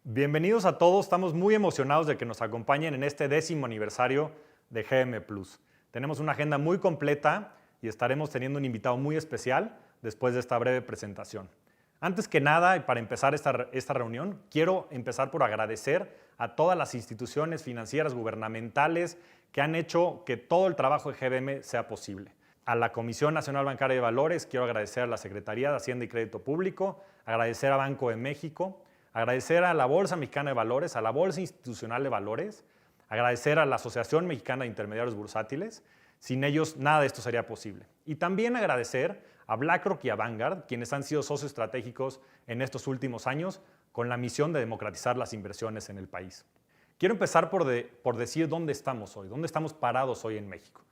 Bienvenidos a todos, estamos muy emocionados de que nos acompañen en este 10º aniversario de GM Plus. Tenemos una agenda muy completa y estaremos teniendo un invitado muy especial después de esta breve presentación. Antes que nada, y para empezar esta reunión, quiero empezar por agradecer a todas las instituciones financieras gubernamentales que han hecho que todo el trabajo de GBM sea posible. A la Comisión Nacional Bancaria de Valores, quiero agradecer a la Secretaría de Hacienda y Crédito Público, agradecer a Banco de México, agradecer a la Bolsa Mexicana de Valores, a la Bolsa Institucional de Valores, agradecer a la Asociación Mexicana de Intermediarios Bursátiles. Sin ellos, nada de esto sería posible. Y también agradecer a BlackRock y a Vanguard, quienes han sido socios estratégicos en estos últimos años con la misión de democratizar las inversiones en el país. Quiero empezar por decir dónde estamos hoy, dónde estamos parados hoy en México.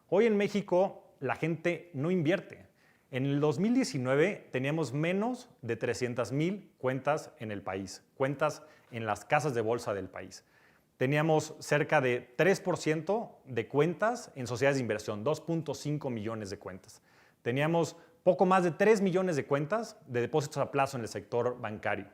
Hoy en México la gente no invierte. En el 2019 teníamos menos de 300,000 cuentas en el país, cuentas en las casas de bolsa del país. Teníamos cerca de 3% de cuentas en sociedades de inversión, 2.5 millones de cuentas. Teníamos poco más de 3 millones de cuentas de depósitos a plazo en el sector bancario.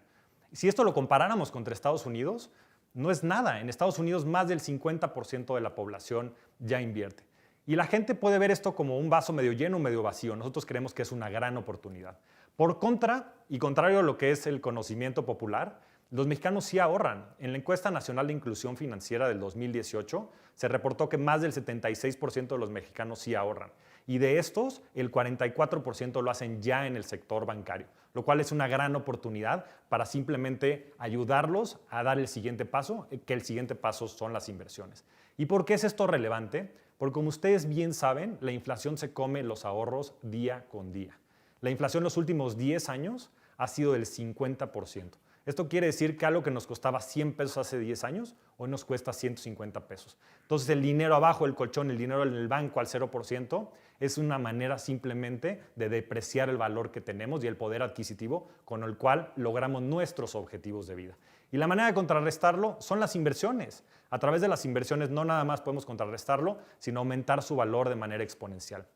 Si esto lo comparáramos contra Estados Unidos, no es nada. En Estados Unidos más del 50% de la población ya invierte. Y la gente puede ver esto como un vaso medio lleno o medio vacío. Nosotros creemos que es una gran oportunidad. Por contra, y contrario a lo que es el conocimiento popular, los mexicanos sí ahorran. En la encuesta nacional de inclusión financiera del 2018 se reportó que más del 76% de los mexicanos sí ahorran. Y de estos, el 44% lo hacen ya en el sector bancario, lo cual es una gran oportunidad para simplemente ayudarlos a dar el siguiente paso, que el siguiente paso son las inversiones. ¿Y por qué es esto relevante? Porque como ustedes bien saben, la inflación se come los ahorros día con día. La inflación en los últimos 10 años ha sido del 50%. Esto quiere decir que algo que nos costaba 100 pesos hace 10 años, hoy nos cuesta 150 pesos. Entonces el dinero abajo del colchón, el dinero en el banco al 0%, es una manera simplemente de depreciar el valor que tenemos y el poder adquisitivo con el cual logramos nuestros objetivos de vida. Y la manera de contrarrestarlo son las inversiones. A través de las inversiones no nada más podemos contrarrestarlo, sino aumentar su valor de manera exponencial.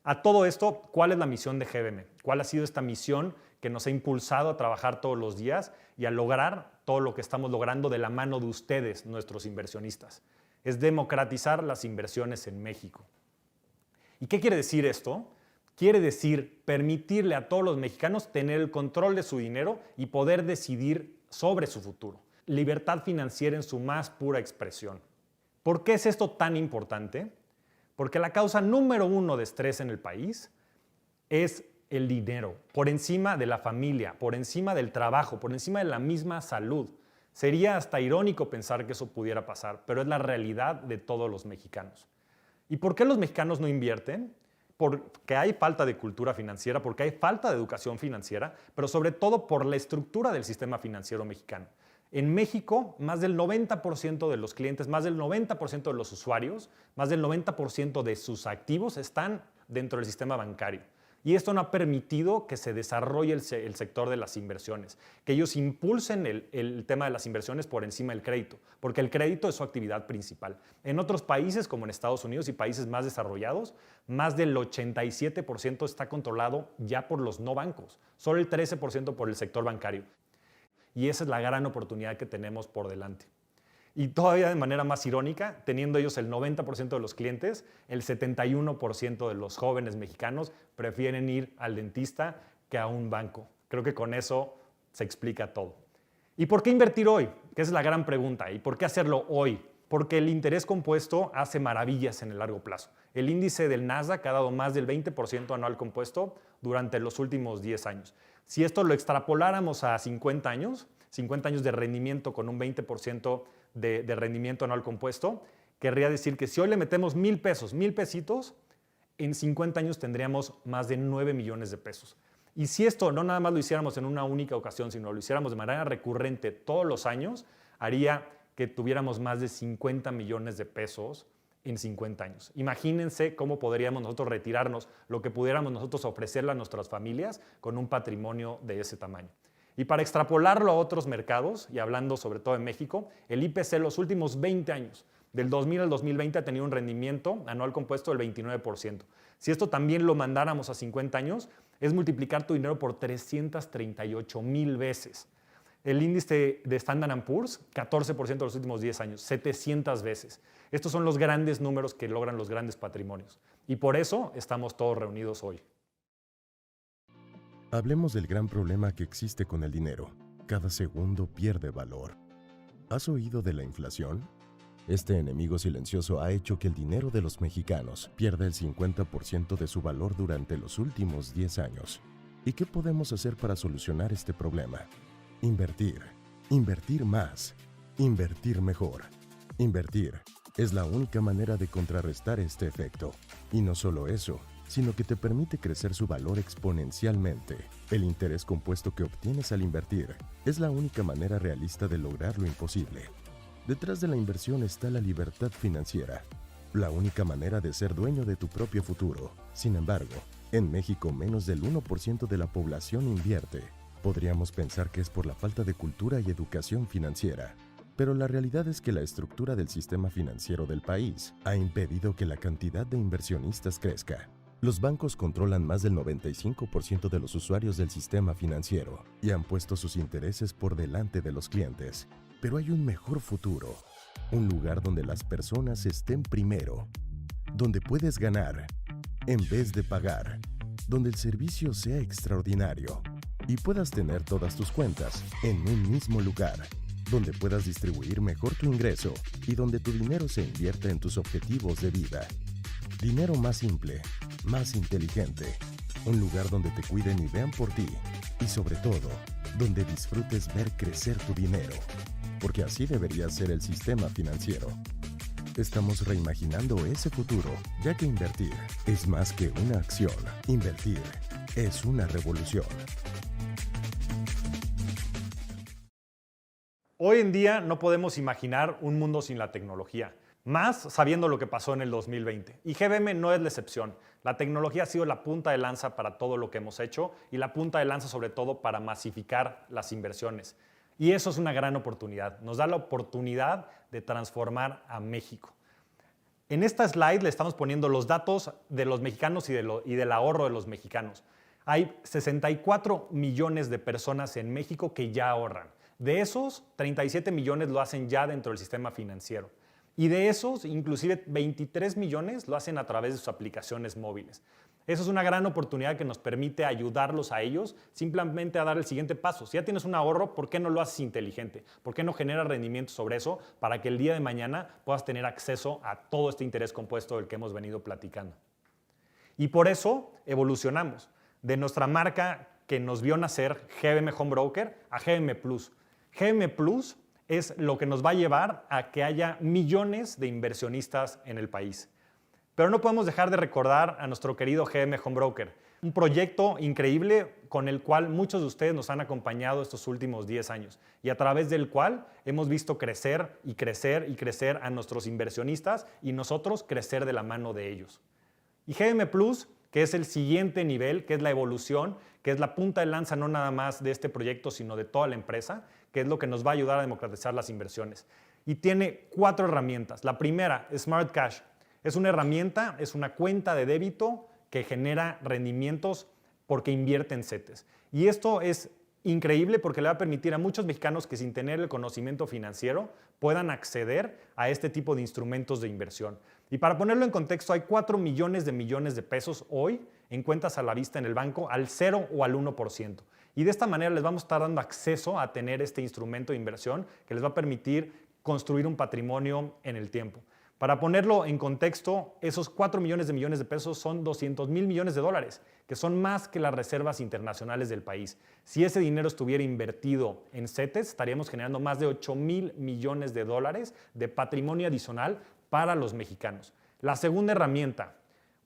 A todo esto, ¿cuál es la misión de GBM? ¿Cuál ha sido esta misión que nos ha impulsado a trabajar todos los días y a lograr todo lo que estamos logrando de la mano de ustedes, nuestros inversionistas? Es democratizar las inversiones en México. ¿Y qué quiere decir esto? Quiere decir permitirle a todos los mexicanos tener el control de su dinero y poder decidir sobre su futuro. Libertad financiera en su más pura expresión. ¿Por qué es esto tan importante? Porque la causa número 1 de estrés en el país es el dinero, por encima de la familia, por encima del trabajo, por encima de la misma salud. Sería hasta irónico pensar que eso pudiera pasar, pero es la realidad de todos los mexicanos. ¿Y por qué los mexicanos no invierten? Porque hay falta de cultura financiera, porque hay falta de educación financiera, pero sobre todo por la estructura del sistema financiero mexicano. En México, más del 90% de los clientes, más del 90% de los usuarios, más del 90% de sus activos están dentro del sistema bancario. Y esto no ha permitido que se desarrolle el sector de las inversiones, que ellos impulsen el tema de las inversiones por encima del crédito, porque el crédito es su actividad principal. En otros países, como en Estados Unidos y países más desarrollados, más del 87% está controlado ya por los no bancos, solo el 13% por el sector bancario. Y esa es la gran oportunidad que tenemos por delante. Y todavía de manera más irónica, teniendo ellos el 90% de los clientes, el 71% de los jóvenes mexicanos prefieren ir al dentista que a un banco. Creo que con eso se explica todo. ¿Y por qué invertir hoy? Que es la gran pregunta. ¿Y por qué hacerlo hoy? Porque el interés compuesto hace maravillas en el largo plazo. El índice del Nasdaq ha dado más del 20% anual compuesto durante los últimos 10 años. Si esto lo extrapoláramos a 50 años de rendimiento con un 20% de rendimiento anual compuesto, querría decir que si hoy le metemos 1,000 pesos, 1,000 pesitos, en 50 años tendríamos más de 9 millones de pesos. Y si esto no nada más lo hiciéramos en una única ocasión, sino lo hiciéramos de manera recurrente todos los años, haría que tuviéramos más de 50 millones de pesos en 50 años. Imagínense cómo podríamos nosotros retirarnos lo que pudiéramos nosotros ofrecerle a nuestras familias con un patrimonio de ese tamaño. Y para extrapolarlo a otros mercados, y hablando sobre todo en México, el IPC en los últimos 20 años, del 2000 al 2020, ha tenido un rendimiento anual compuesto del 29%. Si esto también lo mandáramos a 50 años, es multiplicar tu dinero por 338,000 veces. El índice de Standard & Poor's, 14% de los últimos 10 años, 700 veces. Estos son los grandes números que logran los grandes patrimonios. Y por eso estamos todos reunidos hoy. Hablemos del gran problema que existe con el dinero. Cada segundo pierde valor. ¿Has oído de la inflación? Este enemigo silencioso ha hecho que el dinero de los mexicanos pierda el 50% de su valor durante los últimos 10 años. ¿Y qué podemos hacer para solucionar este problema? Invertir. Invertir más. Invertir mejor. Invertir es la única manera de contrarrestar este efecto. Y no solo eso, sino que te permite crecer su valor exponencialmente. El interés compuesto que obtienes al invertir es la única manera realista de lograr lo imposible. Detrás de la inversión está la libertad financiera, la única manera de ser dueño de tu propio futuro. Sin embargo, en México menos del 1% de la población invierte. Podríamos pensar que es por la falta de cultura y educación financiera, pero la realidad es que la estructura del sistema financiero del país ha impedido que la cantidad de inversionistas crezca. Los bancos controlan más del 95% de los usuarios del sistema financiero y han puesto sus intereses por delante de los clientes. Pero hay un mejor futuro, un lugar donde las personas estén primero, donde puedes ganar en vez de pagar, donde el servicio sea extraordinario y puedas tener todas tus cuentas en un mismo lugar, donde puedas distribuir mejor tu ingreso y donde tu dinero se invierta en tus objetivos de vida. Dinero más simple, más inteligente, un lugar donde te cuiden y vean por ti y sobre todo, donde disfrutes ver crecer tu dinero, porque así debería ser el sistema financiero. Estamos reimaginando ese futuro, ya que invertir es más que una acción. Invertir es una revolución. Hoy en día no podemos imaginar un mundo sin la tecnología, más sabiendo lo que pasó en el 2020. Y GBM no es la excepción. La tecnología ha sido la punta de lanza para todo lo que hemos hecho y la punta de lanza sobre todo para masificar las inversiones. Y eso es una gran oportunidad. Nos da la oportunidad de transformar a México. En esta slide le estamos poniendo los datos de los mexicanos y del ahorro de los mexicanos. Hay 64 millones de personas en México que ya ahorran. De esos, 37 millones lo hacen ya dentro del sistema financiero. Y de esos, inclusive 23 millones lo hacen a través de sus aplicaciones móviles. Eso es una gran oportunidad que nos permite ayudarlos a ellos simplemente a dar el siguiente paso. Si ya tienes un ahorro, ¿por qué no lo haces inteligente? ¿Por qué no generas rendimiento sobre eso para que el día de mañana puedas tener acceso a todo este interés compuesto del que hemos venido platicando? Y por eso evolucionamos de nuestra marca que nos vio nacer, GBM Home Broker, a GBM Plus. GBM Plus es lo que nos va a llevar a que haya millones de inversionistas en el país. Pero no podemos dejar de recordar a nuestro querido GBM Home Broker, un proyecto increíble con el cual muchos de ustedes nos han acompañado estos últimos 10 años y a través del cual hemos visto crecer y crecer y crecer a nuestros inversionistas y nosotros crecer de la mano de ellos. Y GBM Plus, que es el siguiente nivel, que es la evolución, que es la punta de lanza no nada más de este proyecto, sino de toda la empresa, que es lo que nos va a ayudar a democratizar las inversiones. Y tiene 4 herramientas. La primera, Smart Cash. Es una herramienta, es una cuenta de débito que genera rendimientos porque invierte en CETES. Y esto es increíble porque le va a permitir a muchos mexicanos que sin tener el conocimiento financiero puedan acceder a este tipo de instrumentos de inversión. Y para ponerlo en contexto, hay 4 millones de pesos hoy en cuentas a la vista en el banco al 0 o al 1%. Y de esta manera les vamos a estar dando acceso a tener este instrumento de inversión que les va a permitir construir un patrimonio en el tiempo. Para ponerlo en contexto, esos 4 millones de pesos son 200,000 millones de dólares, que son más que las reservas internacionales del país. Si ese dinero estuviera invertido en CETES, estaríamos generando más de 8,000 millones de dólares de patrimonio adicional para los mexicanos. La segunda herramienta,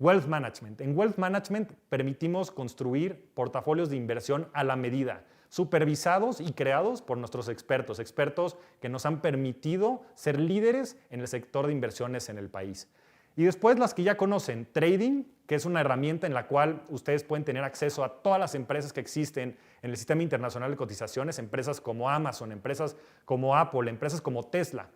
Wealth Management. En Wealth Management permitimos construir portafolios de inversión a la medida, supervisados y creados por nuestros expertos que nos han permitido ser líderes en el sector de inversiones en el país. Y después las que ya conocen, Trading, que es una herramienta en la cual ustedes pueden tener acceso a todas las empresas que existen en el sistema internacional de cotizaciones, empresas como Amazon, empresas como Apple, empresas como Tesla,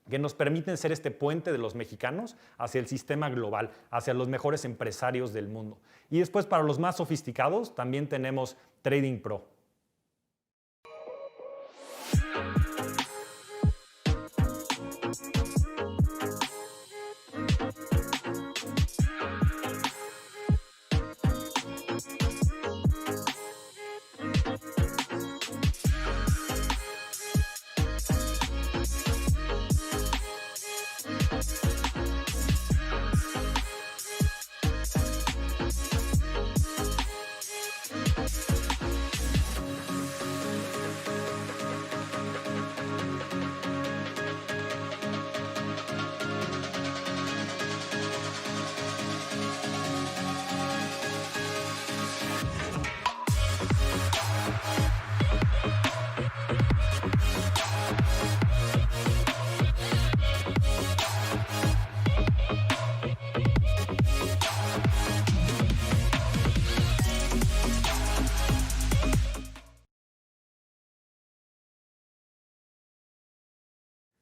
que nos permiten ser este puente de los mexicanos hacia el sistema global, hacia los mejores empresarios del mundo. Y después para los más sofisticados también tenemos Trading Pro.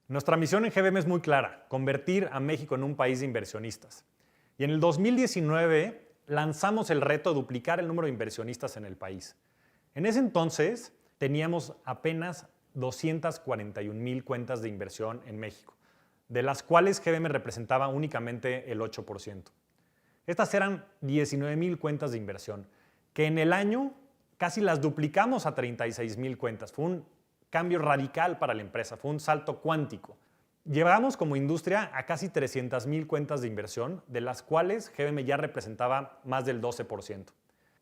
Nuestra misión en GBM es muy clara, convertir a México en un país de inversionistas. Y en el 2019 lanzamos el reto de duplicar el número de inversionistas en el país. En ese entonces teníamos apenas 241,000 cuentas de inversión en México, de las cuales GBM representaba únicamente el 8%. Estas eran 19,000 cuentas de inversión, que en el año casi las duplicamos a 36,000 cuentas. Fue un cambio radical para la empresa, fue un salto cuántico. Llegamos como industria a casi 300,000 cuentas de inversión, de las cuales GBM ya representaba más del 12%.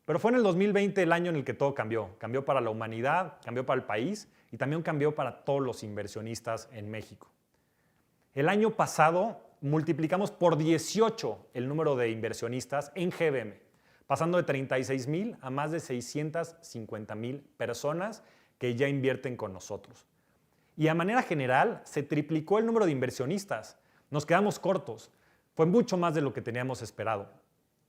Pero fue en el 2020 el año en el que todo cambió. Cambió para la humanidad, cambió para el país y también cambió para todos los inversionistas en México. El año pasado multiplicamos por 18 el número de inversionistas en GBM, pasando de 36,000 a más de 650,000 personas que ya invierten con nosotros. Y a manera general se triplicó el número de inversionistas. Nos quedamos cortos. Fue mucho más de lo que teníamos esperado.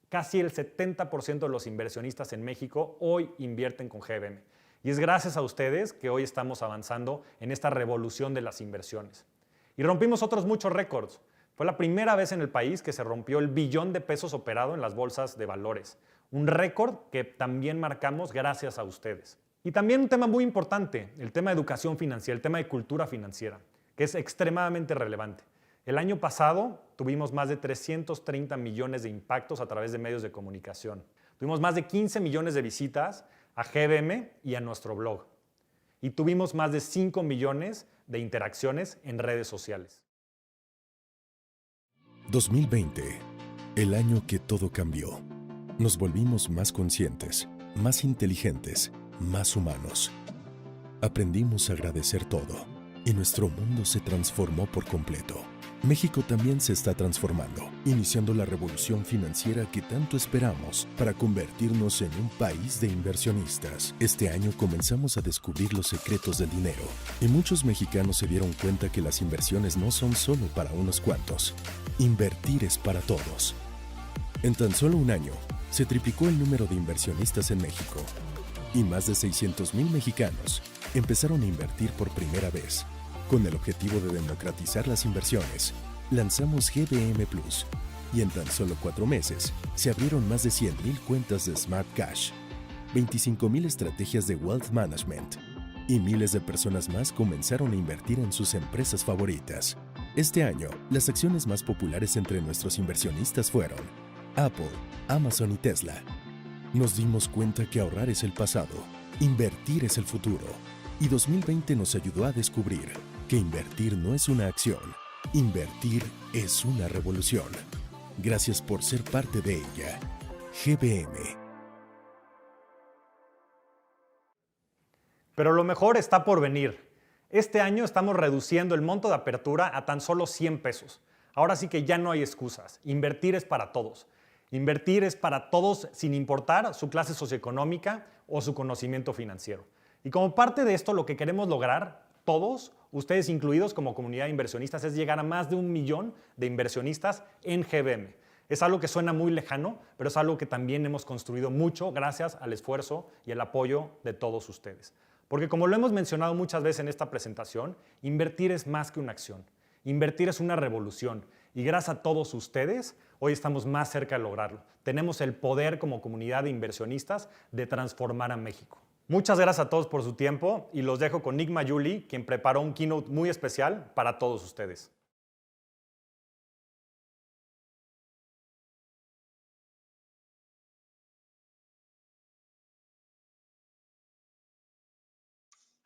Casi el 70% de los inversionistas en México hoy invierten con GBM. Y es gracias a ustedes que hoy estamos avanzando en esta revolución de las inversiones. Y rompimos otros muchos récords. Fue la primera vez en el país que se rompió el billón de pesos operado en las bolsas de valores. Un récord que también marcamos gracias a ustedes. Y también un tema muy importante, el tema de educación financiera, el tema de cultura financiera, que es extremadamente relevante. El año pasado tuvimos más de 330 millones de impactos a través de medios de comunicación. Tuvimos más de 15 millones de visitas a GBM y a nuestro blog. Y tuvimos más de 5 millones de interacciones en redes sociales. 2020, el año que todo cambió. Nos volvimos más conscientes, más inteligentes, más humanos. Aprendimos a agradecer todo y nuestro mundo se transformó por completo. México también se está transformando, iniciando la revolución financiera que tanto esperamos para convertirnos en un país de inversionistas. Este año comenzamos a descubrir los secretos del dinero y muchos mexicanos se dieron cuenta que las inversiones no son solo para unos cuantos. Invertir es para todos. En tan solo un año, se triplicó el número de inversionistas en México y más de 600,000 mexicanos empezaron a invertir por primera vez. Con el objetivo de democratizar las inversiones, lanzamos GBM Plus y en tan solo 4 meses se abrieron más de 100,000 cuentas de Smart Cash, 25,000 estrategias de Wealth Management y miles de personas más comenzaron a invertir en sus empresas favoritas. Este año, las acciones más populares entre nuestros inversionistas fueron Apple, Amazon y Tesla. Nos dimos cuenta que ahorrar es el pasado, invertir es el futuro, y 2020 nos ayudó a descubrir que invertir no es una acción, invertir es una revolución. Gracias por ser parte de ella. GBM. Pero lo mejor está por venir. Este año estamos reduciendo el monto de apertura a tan solo 100 pesos. Ahora sí que ya no hay excusas. Invertir es para todos. Invertir es para todos sin importar su clase socioeconómica o su conocimiento financiero. Y como parte de esto, lo que queremos lograr, todos, ustedes incluidos como comunidad de inversionistas, es llegar a más de 1 millón de inversionistas en GBM. Es algo que suena muy lejano, pero es algo que también hemos construido mucho gracias al esfuerzo y el apoyo de todos ustedes. Porque como lo hemos mencionado muchas veces en esta presentación, invertir es más que una acción. Invertir es una revolución. Y gracias a todos ustedes, hoy estamos más cerca de lograrlo. Tenemos el poder como comunidad de inversionistas de transformar a México. Muchas gracias a todos por su tiempo y los dejo con Maggiulli, quien preparó un keynote muy especial para todos ustedes.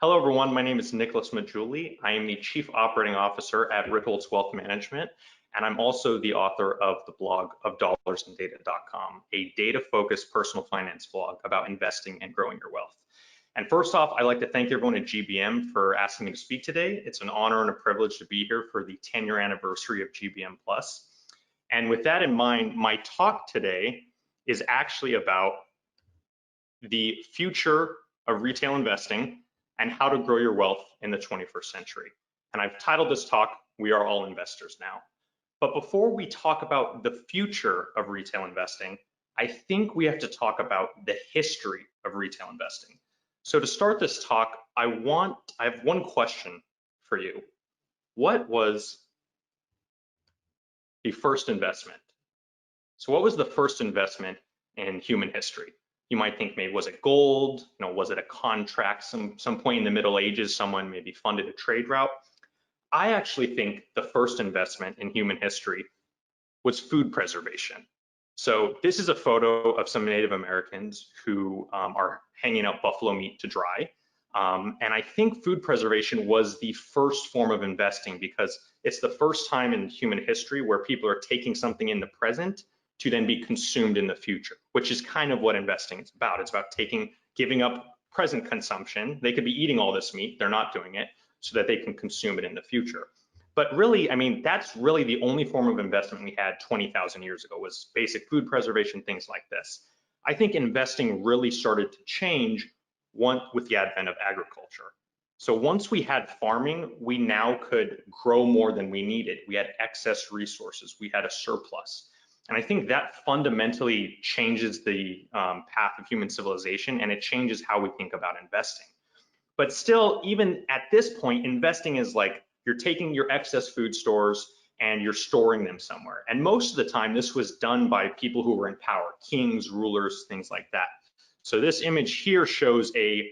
Hello, everyone. My name is Maggiulli. I am the Chief Operating Officer at Ritholtz Wealth Management, and I'm also the author of the blog of dollarsandData.com, a data-focused personal finance blog about investing and growing your wealth. And first off, I'd like to thank everyone at GBM for asking me to speak today. It's an honor and a privilege to be here for the 10-year anniversary of GBM Plus. And with that in mind, my talk today is actually about the future of retail investing and how to grow your wealth in the 21st century. And I've titled this talk, We Are All Investors Now. But before we talk about the future of retail investing, I think we have to talk about the history of retail investing. So to start this talk, I have one question for you. what was the first investment? So what was the first investment in human history? You might think, maybe was it gold? Was it a contract? Some point in the Middle Ages, someone maybe funded a trade route. I actually think the first investment in human history was food preservation. So this is a photo of some Native Americans who are hanging out buffalo meat to dry. And I think food preservation was the first form of investing because it's the first time in human history where people are taking something in the present to then be consumed in the future, which is kind of what investing is about. It's about giving up present consumption. They could be eating all this meat, they're not doing it, so that they can consume it in the future. But really, I mean, that's really the only form of investment we had 20,000 years ago, was basic food preservation, things like this. I think investing really started to change with the advent of agriculture. So once we had farming, we now could grow more than we needed. We had excess resources, we had a surplus. And I think that fundamentally changes the path of human civilization, and it changes how we think about investing. But still, even at this point, investing is like you're taking your excess food stores and you're storing them somewhere. And most of the time, this was done by people who were in power, kings, rulers, things like that. So this image here shows a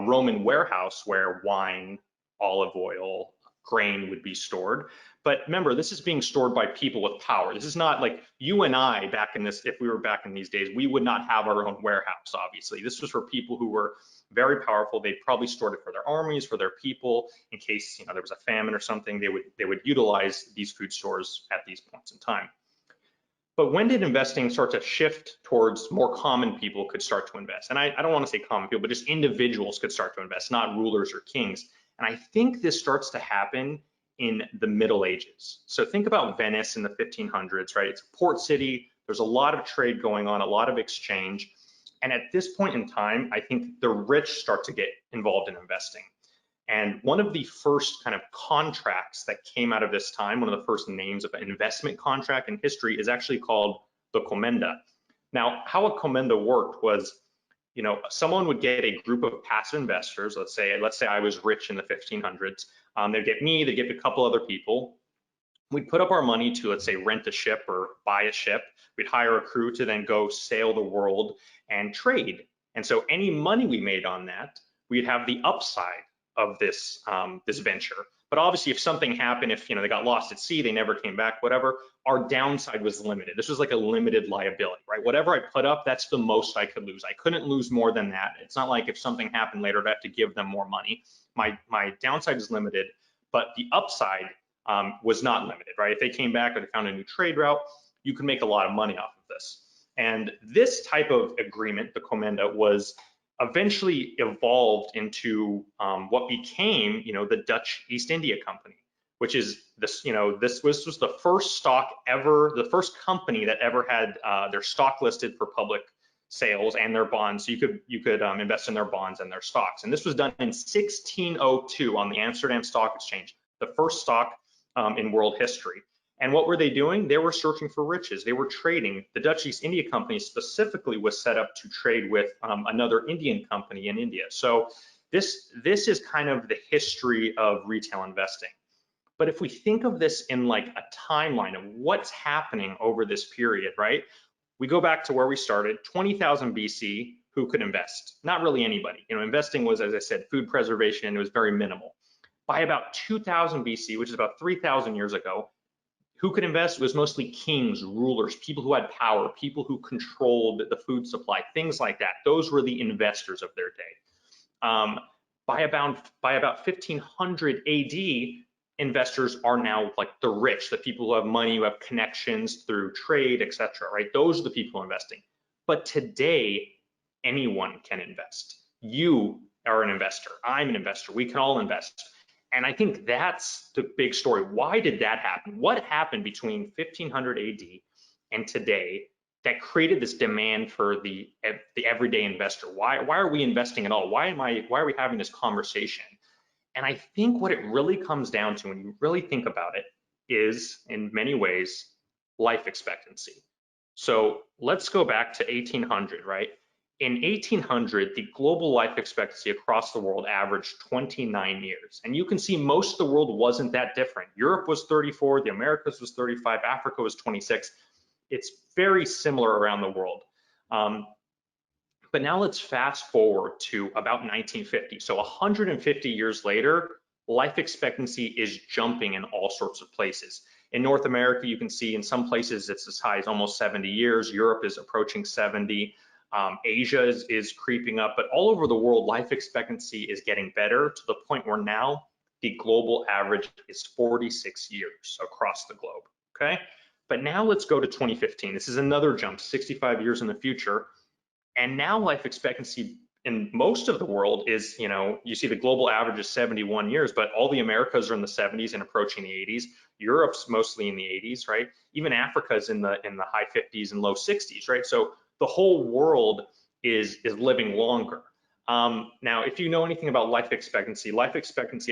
Roman warehouse where wine, olive oil, grain would be stored. But remember, this is being stored by people with power. This is not like you and I back in this, if we were back in these days, we would not have our own warehouse, obviously. This was for people who were very powerful. They probably stored it for their armies, for their people, in case there was a famine or something. They would utilize these food stores at these points in time. But when did investing start to shift towards more common people could start to invest? And I don't want to say common people, but just individuals could start to invest, not rulers or kings. And I think this starts to happen in the Middle Ages. So think about Venice in the 1500s, right? It's a port city. There's a lot of trade going on, a lot of exchange. And at this point in time, I think the rich start to get involved in investing. And one of the first kind of contracts that came out of this time, one of the first names of an investment contract in history, is actually called the commenda. Now, how a commenda worked was, someone would get a group of passive investors. Let's say I was rich in the 1500s. They'd get me, they'd get a couple other people. We'd put up our money to, let's say, rent a ship or buy a ship. We'd hire a crew to then go sail the world and trade. And so any money we made on that, we'd have the upside of this this venture. But obviously, if something happened, if they got lost at sea, they never came back, whatever, our downside was limited. This was like a limited liability, right? Whatever I put up, that's the most I could lose. I couldn't lose more than that. It's not like if something happened later, I'd have to give them more money. My downside is limited, but the upside was not limited, right? If they came back or they found a new trade route, you could make a lot of money off of this. And this type of agreement, the commenda, was eventually evolved into what became, the Dutch East India Company, which is this, this was the first stock ever, the first company that ever had their stock listed for public sales and their bonds. So you could invest in their bonds and their stocks. And this was done in 1602 on the Amsterdam Stock Exchange, the first stock in world history. And what were they doing? They were searching for riches. They were trading. The Dutch East India Company specifically was set up to trade with another Indian company in India. So this is kind of the history of retail investing. But if we think of this in like a timeline of what's happening over this period, right? We go back to where we started, 20,000 BC, who could invest? Not really anybody. Investing was, as I said, food preservation. It was very minimal. By about 2000 BC, which is about 3,000 years ago, who could invest? It was mostly kings, rulers, people who had power, people who controlled the food supply, things like that. Those were the investors of their day. By about 1500 AD, investors are now like the rich, the people who have money, who have connections through trade, etc. Right? Those are the people investing. But today, anyone can invest. You are an investor. I'm an investor. We can all invest. And I think that's the big story. Why did that happen? What happened between 1500 AD and today that created this demand for the everyday investor? Why are we investing at all? Why are we having this conversation? And I think what it really comes down to, when you really think about it, is in many ways life expectancy. So let's go back to 1800, right? In 1800, the global life expectancy across the world averaged 29 years. And you can see most of the world wasn't that different. Europe was 34, the Americas was 35, Africa was 26. It's very similar around the world. But now let's fast forward to about 1950. So 150 years later, life expectancy is jumping in all sorts of places. In North America, you can see in some places it's as high as almost 70 years. Europe is approaching 70. Asia is creeping up, but all over the world, life expectancy is getting better to the point where now the global average is 46 years across the globe, okay? But now let's go to 2015. This is another jump, 65 years in the future. And now life expectancy in most of the world is, you see the global average is 71 years, but all the Americas are in the 70s and approaching the 80s. Europe's mostly in the 80s, right? Even Africa is in the high 50s and low 60s, right? So the whole world is living longer. Now, if you know anything about life expectancy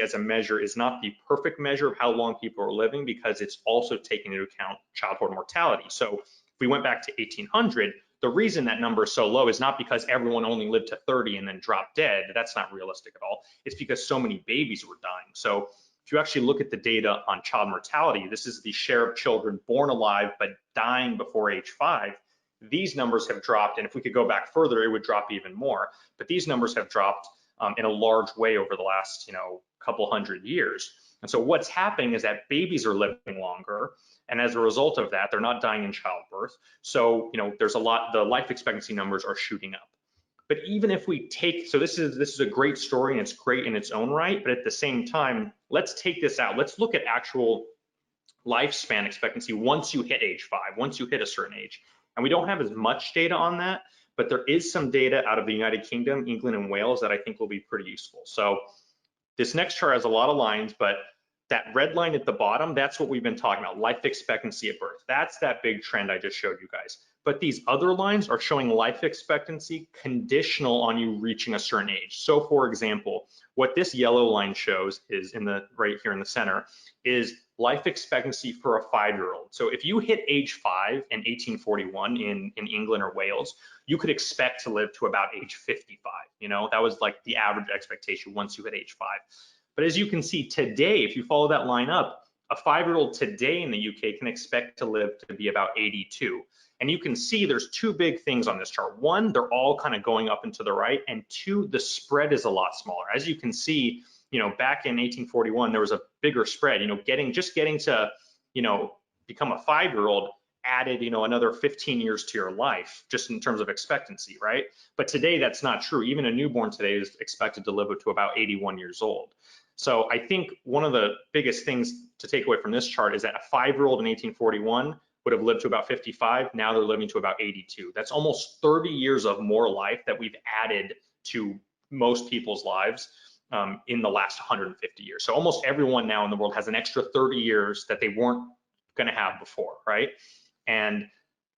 as a measure is not the perfect measure of how long people are living because it's also taking into account childhood mortality. So if we went back to 1800, the reason that number is so low is not because everyone only lived to 30 and then dropped dead. That's not realistic at all. It's because so many babies were dying. So if you actually look at the data on child mortality, this is the share of children born alive but dying before age 5. These numbers have dropped, and if we could go back further, it would drop even more. But these numbers have dropped in a large way over the last, couple hundred years. And so what's happening is that babies are living longer, and as a result of that, they're not dying in childbirth. So, there's a lot. The life expectancy numbers are shooting up. But even if we take, so this is a great story, and it's great in its own right. But at the same time, let's take this out. Let's look at actual lifespan expectancy once you hit age 5, once you hit a certain age. And we don't have as much data on that, but there is some data out of the United Kingdom, England, and Wales that I think will be pretty useful. So this next chart has a lot of lines, but that red line at the bottom, that's what we've been talking about, life expectancy at birth. That's that big trend I just showed you guys. But these other lines are showing life expectancy conditional on you reaching a certain age. So for example, what this yellow line shows is right here in the center is life expectancy for a 5-year-old. So if you hit age 5 in 1841 in England or Wales, you could expect to live to about age 55. That was like the average expectation once you hit age 5. But as you can see today, if you follow that line up, a 5-year-old today in the UK can expect to live to be about 82. And you can see there's two big things on this chart. One, they're all kind of going up and to the right, and two, the spread is a lot smaller. As you can see, back in 1841, there was a bigger spread. Getting to, become a 5-year-old added, another 15 years to your life, just in terms of expectancy, right? But today, that's not true. Even a newborn today is expected to live to about 81 years old. So I think one of the biggest things to take away from this chart is that a 5-year-old in 1841 would have lived to about 55. Now they're living to about 82. That's almost 30 years of more life that we've added to most people's lives in the last 150 years. So almost everyone now in the world has an extra 30 years that they weren't going to have before, right? And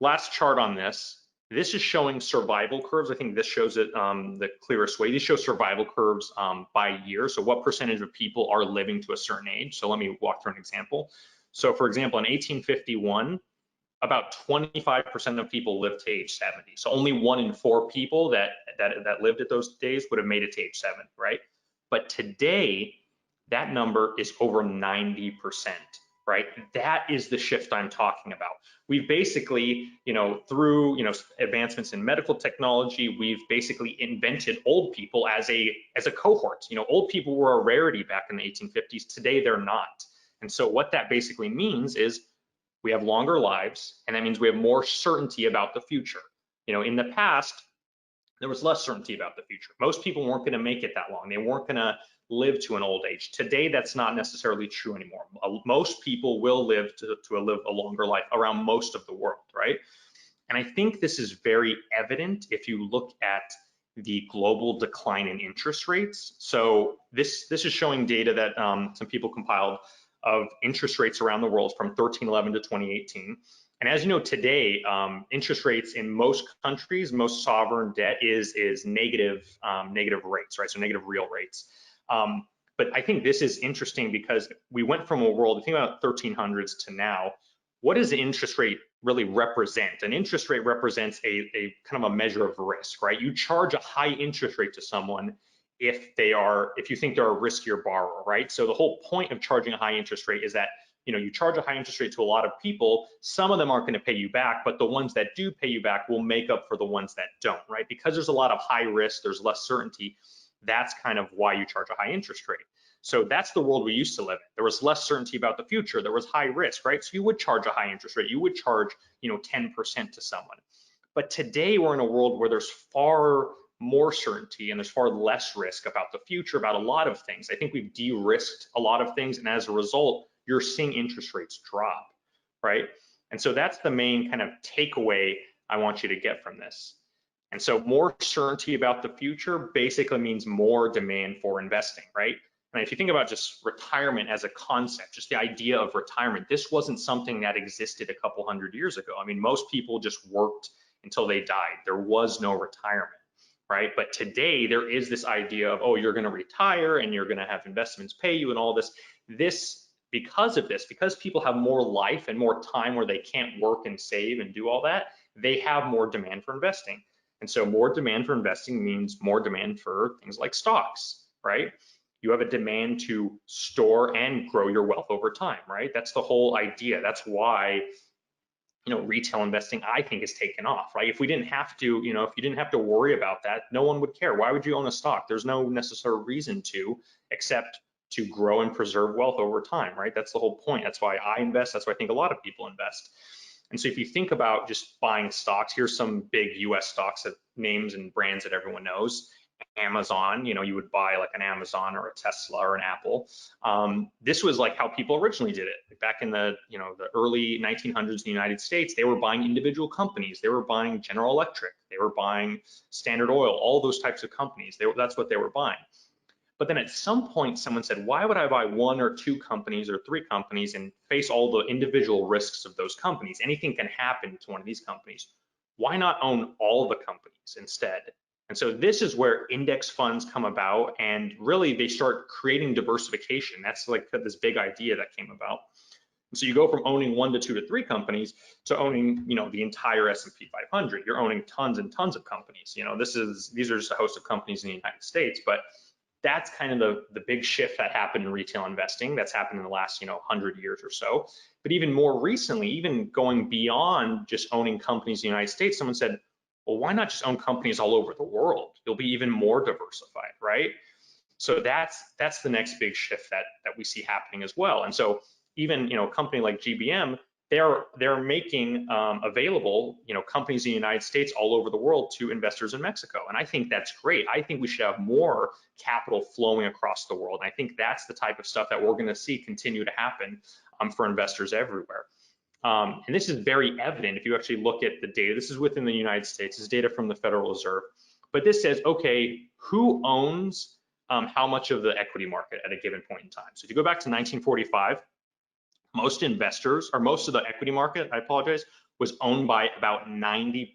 last chart on this is showing survival curves. I think this shows it the clearest way. These show survival curves by year. So what percentage of people are living to a certain age? So let me walk through an example. So for example, in 1851, about 25% of people lived to age 70. So only 1 in 4 people that lived at those days would have made it to age 70, right? But today, that number is over 90%, right? That is the shift I'm talking about. We've basically, through advancements in medical technology, we've basically invented old people as a cohort. Old people were a rarity back in the 1850s. Today, they're not. And so what that basically means is we have longer lives, and that means we have more certainty about the future. In the past, there was less certainty about the future. Most people weren't going to make it that long. They weren't going to live to an old age. Today, that's not necessarily true anymore. Most people will live to live a longer life around most of the world, right? And I think this is very evident if you look at the global decline in interest rates. So this is showing data that some people compiled of interest rates around the world from 1311 to 2018. And as you know, today, interest rates in most countries, most sovereign debt is negative rates, right? So negative real rates. But I think this is interesting because we went from a world, think about 1300s to now, what does the interest rate really represent? An interest rate represents a kind of a measure of risk, right? You charge a high interest rate to someone if you think they're a riskier borrower, right? So the whole point of charging a high interest rate is that, you charge a high interest rate to a lot of people. Some of them aren't going to pay you back, but the ones that do pay you back will make up for the ones that don't, right? Because there's a lot of high risk, there's less certainty. That's kind of why you charge a high interest rate. So that's the world we used to live in. There was less certainty about the future. There was high risk, right? So you would charge a high interest rate. You would charge, 10% to someone. But today we're in a world where there's far more certainty and there's far less risk about the future, about a lot of things. I think we've de-risked a lot of things, and as a result, you're seeing interest rates drop, right? And so that's the main kind of takeaway I want you to get from this. And so more certainty about the future basically means more demand for investing, right? And if you think about just retirement as a concept, just the idea of retirement, this wasn't something that existed a couple hundred years ago. I mean, most people just worked until they died. There was no retirement, right? But today there is this idea of, oh, you're going to retire and you're going to have investments pay you and all this. Because people have more life and more time where they can't work and save and do all that, they have more demand for investing. And so more demand for investing means more demand for things like stocks, right? You have a demand to store and grow your wealth over time, right? That's the whole idea. That's why, retail investing, I think, is taken off, right? If we didn't have to, if you didn't have to worry about that, no one would care. Why would you own a stock? There's no necessary reason to, except to grow and preserve wealth over time, right? That's the whole point. That's why I invest. That's why I think a lot of people invest. And so if you think about just buying stocks, here's some big US stocks, that names and brands that everyone knows. Amazon, you would buy like an Amazon or a Tesla or an Apple. This was like how people originally did it. Back in the, the early 1900s in the United States, they were buying individual companies. They were buying General Electric. They were buying Standard Oil, all those types of companies. That's what they were buying. But then at some point, someone said, why would I buy one or two companies or three companies and face all the individual risks of those companies? Anything can happen to one of these companies. Why not own all the companies instead? And so this is where index funds come about, and really they start creating diversification. That's like this big idea that came about. And so you go from owning 1 to 2 to 3 companies to owning, the entire S&P 500. You're owning tons and tons of companies. These are just a host of companies in the United States, but that's kind of the big shift that happened in retail investing. That's happened in the last 100 years or so. But even more recently, even going beyond just owning companies in the United States, someone said, well, why not just own companies all over the world? You'll be even more diversified, right? So that's the next big shift that we see happening as well. And so even a company like GBM, they're making available companies in the United States all over the world to investors in Mexico. And I think that's great. I think we should have more capital flowing across the world. And I think that's the type of stuff that we're going to see continue to happen for investors everywhere. And this is very evident if you actually look at the data. This is within the United States. This is data from the Federal Reserve. But this says, okay, who owns how much of the equity market at a given point in time? So if you go back to 1945, most investors, or most of the equity market, I apologize, was owned by about 90%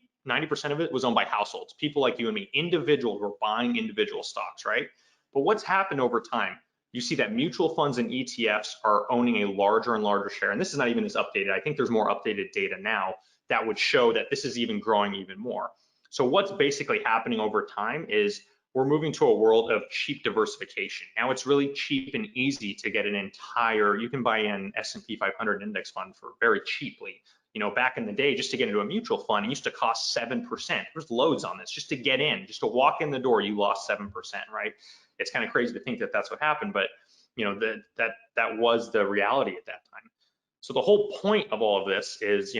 of it was owned by households. People like you and me, individuals were buying individual stocks, right? But what's happened over time? You see that mutual funds and ETFs are owning a larger and larger share. And this is not even as updated. I think there's more updated data now that would show that this is even growing even more. So what's basically happening over time is we're moving to a world of cheap diversification. Now it's really cheap and easy to get you can buy an S&P 500 index fund for very cheaply. Back in the day, just to get into a mutual fund, it used to cost 7%. There's loads on this. Just to get in, just to walk in the door, you lost 7%, right? It's kind of crazy to think that that's what happened, but that was the reality at that time. So the whole point of all of this is,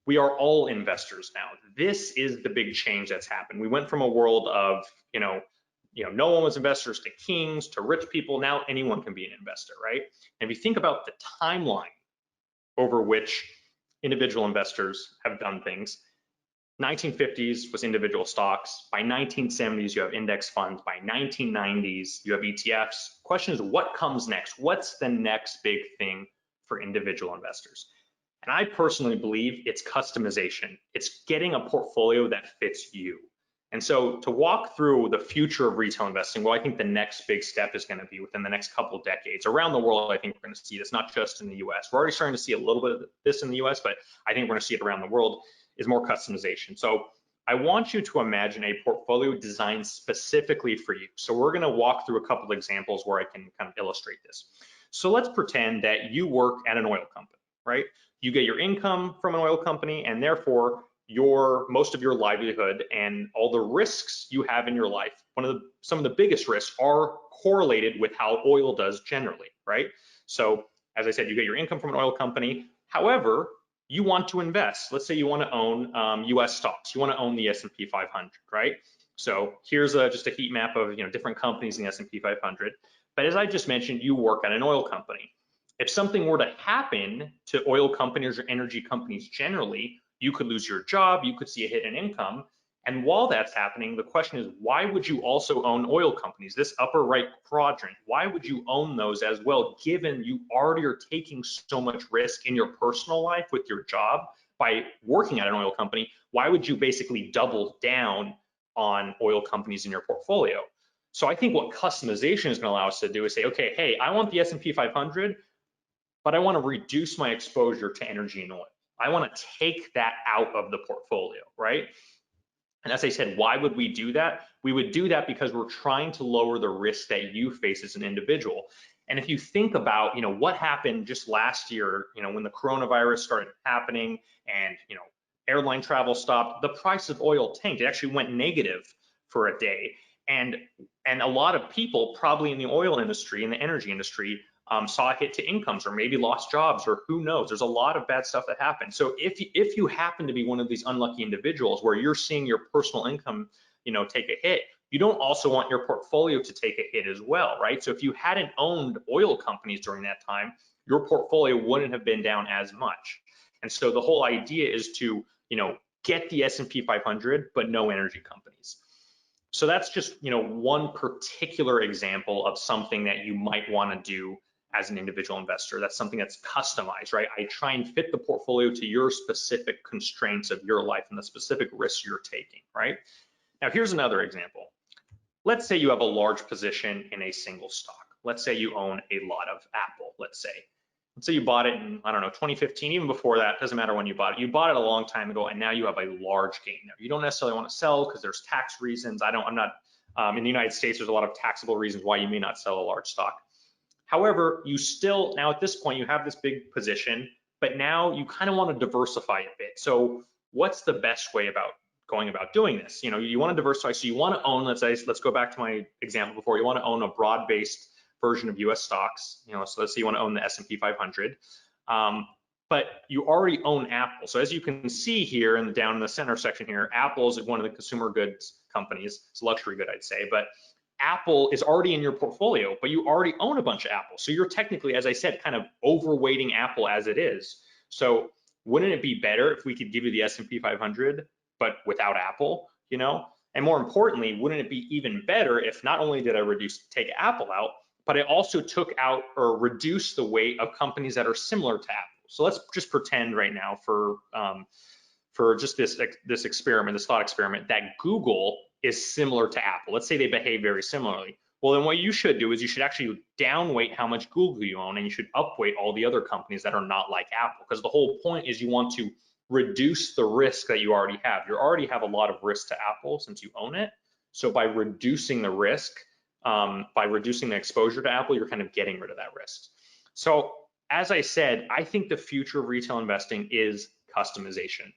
we are all investors now. This is the big change that's happened. We went from a world of, no one was investors to kings to rich people. Now anyone can be an investor, right? And if you think about the timeline over which individual investors have done things, 1950s was individual stocks. By 1970s, you have index funds. By 1990s, you have ETFs. Question is, what comes next? What's the next big thing for individual investors? And I personally believe it's customization. It's getting a portfolio that fits you. And so to walk through the future of retail investing, well, I think the next big step is going to be within the next couple of decades. Around the world, I think we're going to see this, not just in the US. We're already starting to see a little bit of this in the US, but I think we're going to see it around the world, is more customization. So I want you to imagine a portfolio designed specifically for you. So we're going to walk through a couple of examples where I can kind of illustrate this. So let's pretend that you work at an oil company, right? You get your income from an oil company, and therefore most of your livelihood and all the risks you have in your life, some of the biggest risks are correlated with how oil does generally, right? So as I said, you get your income from an oil company. However, you want to invest. Let's say you want to own US stocks. You want to own the S&P 500, right? So here's just a heat map of different companies in the S&P 500. But as I just mentioned, you work at an oil company. If something were to happen to oil companies or energy companies generally, you could lose your job, you could see a hit in income. And while that's happening, the question is, why would you also own oil companies? This upper right quadrant, why would you own those as well, given you already are taking so much risk in your personal life with your job by working at an oil company? Why would you basically double down on oil companies in your portfolio? So I think what customization is going to allow us to do is say, okay, hey, I want the S&P 500, but I want to reduce my exposure to energy and oil. I want to take that out of the portfolio, right? And as I said, why would we do that? We would do that because we're trying to lower the risk that you face as an individual. And if you think about, what happened just last year, when the coronavirus started happening and, airline travel stopped, the price of oil tanked. It actually went negative for a day. And a lot of people probably in the oil industry, in the energy industry, saw a hit to incomes or maybe lost jobs, or who knows. There's a lot of bad stuff that happened. So if you happen to be one of these unlucky individuals where you're seeing your personal income, take a hit, you don't also want your portfolio to take a hit as well, right? So if you hadn't owned oil companies during that time, your portfolio wouldn't have been down as much. And so the whole idea is to, get the S&P 500, but no energy companies. So that's just, one particular example of something that you might want to do as an individual investor. That's something that's customized, right? I try and fit the portfolio to your specific constraints of your life and the specific risks you're taking, right? Now, here's another example. Let's say you have a large position in a single stock. Let's say you own a lot of Apple, let's say you bought it in, 2015, even before that, doesn't matter when you bought it. You bought it a long time ago, and now you have a large gain there. You don't necessarily want to sell because there's tax reasons. I'm not, in the United States, there's a lot of taxable reasons why you may not sell a large stock. However, you still, now at this point, you have this big position, but now you kind of want to diversify a bit. So what's the best way about going about doing this? You want to diversify, so you want to own, let's go back to my example before, you want to own a broad-based version of US stocks, so let's say you want to own the S&P 500, but you already own Apple. So as you can see here and down in the center section here, Apple is one of the consumer goods companies. It's a luxury good, I'd say, but Apple is already in your portfolio, but you already own a bunch of Apple. So you're technically, as I said, kind of overweighting Apple as it is. So wouldn't it be better if we could give you the S&P 500, but without Apple, And more importantly, wouldn't it be even better if not only did I take Apple out, but I also took out or reduced the weight of companies that are similar to Apple. So let's just pretend right now for just this experiment, this thought experiment, that Google is similar to Apple. Let's say they behave very similarly. Well, then what you should do is you should actually downweight how much Google you own, and you should upweight all the other companies that are not like Apple, because the whole point is you want to reduce the risk that you already have. You already have a lot of risk to Apple since you own it. So by reducing the risk, by reducing the exposure to Apple, you're kind of getting rid of that risk. So as I said, I think the future of retail investing is customization.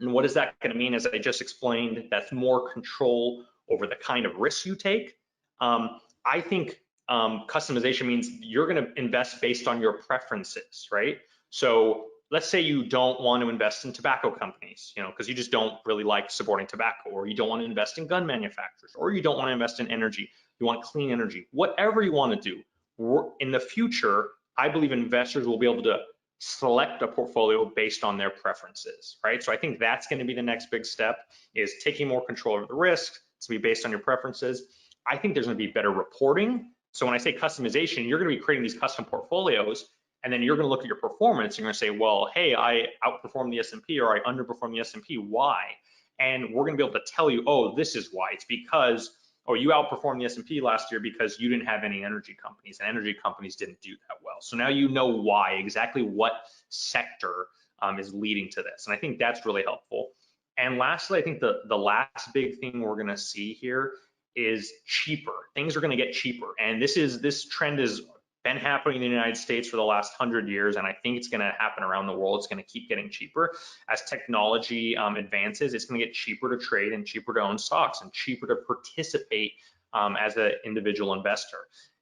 And what is that going to mean? As I just explained, that's more control over the kind of risks you take. I think customization means you're going to invest based on your preferences, right? So let's say you don't want to invest in tobacco companies, because you just don't really like supporting tobacco, or you don't want to invest in gun manufacturers, or you don't want to invest in energy. You want clean energy. Whatever you want to do, in the future, I believe investors will be able to select a portfolio based on their preferences, right? So I think that's going to be the next big step, is taking more control over the risk to be based on your preferences. I think there's going to be better reporting. So when I say customization, you're going to be creating these custom portfolios, and then you're going to look at your performance. You're going to say, well, hey, I outperformed the S&P, or I underperformed the S&P. Why? And we're going to be able to tell you, oh, this is why. It's because, oh, you outperformed the S&P last year because you didn't have any energy companies, and energy companies didn't do that well. So now you know why, exactly what sector is leading to this. And I think that's really helpful. And lastly, I think the last big thing we're going to see here is cheaper. Things are going to get cheaper. And this trend has been happening in the United States for the last 100 years, and I think it's going to happen around the world. It's going to keep getting cheaper. As technology advances, it's going to get cheaper to trade and cheaper to own stocks and cheaper to participate as an individual investor.